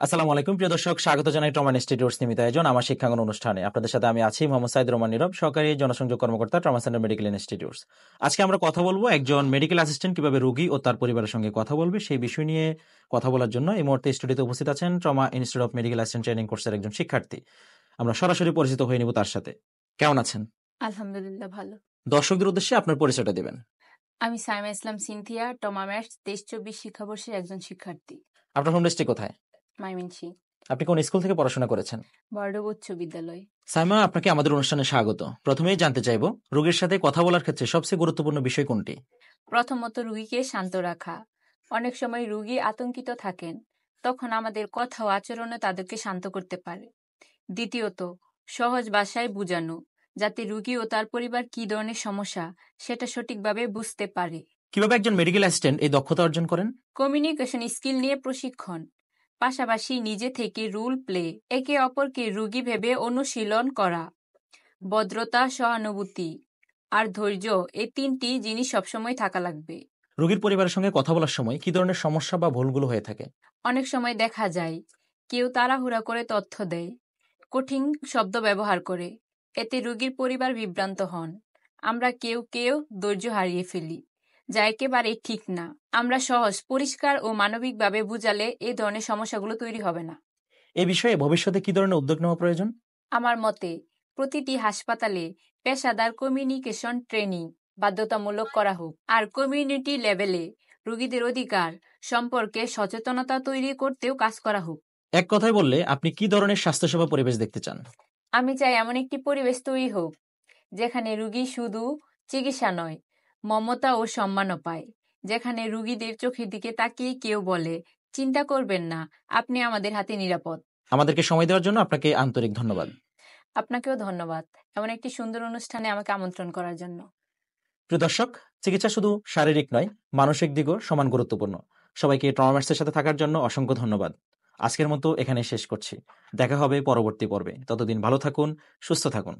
আসসালামু আলাইকুম প্রিয় দর্শক, স্বাগত জানাই ট্রমা ইনস্টিটিউটস নিয়মিত আয়োজন আমার শিক্ষাঙ্গন অনুষ্ঠানে। আপনাদের সাথে আমি আছি মোহাম্মদ সাইদুর রহমান নীরব, সহকারী জনসংযোগ কর্মকর্তা, ট্রমা সেন্টার মেডিকেল ইনস্টিটিউটস। আজকে আমরা কথা বলবো একজন মেডিকেল অ্যাসিস্ট্যান্ট কিভাবে রোগী ও তার পরিবারের সঙ্গে কথা বলবে, সেই বিষয় নিয়ে কথা বলার জন্য এই মুহূর্তে স্টুডিওতে উপস্থিত আছেন trauma institute of medical assistant training কোর্সের একজন শিক্ষার্থী। আমরা সরাসরি পরিচিত হয়ে নিব তার সাথে। কেমন আছেন? আলহামদুলিল্লাহ ভালো। দর্শকদের উদ্দেশ্যে আপনার পরিচয়টা দিবেন। আমি সাইমা ইসলাম সিনথিয়া, টমা ম্যাথস 23-24 শিক্ষাবর্ষের একজন শিক্ষার্থী। আপনার হোম ডিস্ট্রিক্ট কোথায়? মাইমিনসি, আপনি কোন স্কুল থেকে পড়াশোনা করেছেন? বড় উচ্চ বিদ্যালয়। সাইমা, আপনাকে আমাদের অনুষ্ঠানে স্বাগত। প্রথমেই জানতে চাইবো, রোগীর সাথে কথা বলার ক্ষেত্রে সবচেয়ে গুরুত্বপূর্ণ বিষয় কোনটি? প্রথমত, রুগীকে শান্ত রাখা। অনেক সময় রুগী আতঙ্কিত থাকেন, তখন আমাদের কথা ও আচরণে তাদেরকে শান্ত করতে পারে। দ্বিতীয়ত, সহজ ভাষায় বোঝানো, যাতে রুগী ও তার পরিবার কি ধরনের সমস্যা সেটা সঠিকভাবে বুঝতে পারে। কিভাবে একজন মেডিকেল অ্যাসিস্ট্যান্ট এই দক্ষতা অর্জন করেন? কমিউনিকেশন স্কিল নিয়ে প্রশিক্ষণ, পাশাপাশি নিজে থেকে রোল প্লে, একে অপরকে রুগী ভেবে অনুশীলন করা, ভদ্রতা, সহানুভূতি আর ধৈর্য, এই 3টি জিনিস সবসময় থাকা লাগবে। রোগীর পরিবারের সঙ্গে কথা বলার সময় কি ধরনের সমস্যা বা ভুলগুলো হয়ে থাকে? অনেক সময় দেখা যায় কেউ তাড়াহুড়া করে তথ্য দেয়, কঠিন শব্দ ব্যবহার করে, এতে রোগীর পরিবার বিভ্রান্ত হন। আমরা কেউ কেউ ধৈর্য হারিয়ে ফেলি, যা একেবারেই ঠিক না। আমরা সহজ, পরিষ্কার ও মানবিকভাবে বুঝালে এই ধরনের সমস্যাগুলো তৈরি হবে না। এই বিষয়ে ভবিষ্যতে কি ধরনের উদ্যোগ নেওয়া প্রয়োজন? আমার মতে প্রতিটি হাসপাতালে পেশাদার কমিউনিকেশন ট্রেনিং বাধ্যতামূলক করা হোক, আর কমিউনিটি লেভেলে রোগীদের অধিকার সম্পর্কে সচেতনতা তৈরি করতেও কাজ করা হোক। এক কথায় বললে আপনি কি ধরনের স্বাস্থ্যসেবা পরিবেশ দেখতে চান? আমি চাই এমন একটি পরিবেশ তৈরি হোক যেখানে রোগী শুধু চিকিৎসা নয়, মমতা ও সম্মানও পায়। যেখানে রোগীদের চোখের দিকে তাকিয়ে কেউ বলে, চিন্তা করবেন না, আপনি আমাদের হাতে নিরাপদ। আমাদেরকে সময় দেওয়ার জন্য আপনাকে আন্তরিক ধন্যবাদ। আপনাকেও ধন্যবাদ এমন একটি সুন্দর অনুষ্ঠানে আমাকে আমন্ত্রণ করার জন্য। প্রিয় দর্শক, চিকিৎসা শুধু শারীরিক নয়, মানসিক দিকও সমান গুরুত্বপূর্ণ। সবাইকে ট্রমা ম্যাথসের সাথে থাকার জন্য অসংখ্য ধন্যবাদ। আজকের মতো এখানে শেষ করছি। দেখা হবে পরবর্তী পর্বে। ততদিন ভালো থাকুন, সুস্থ থাকুন।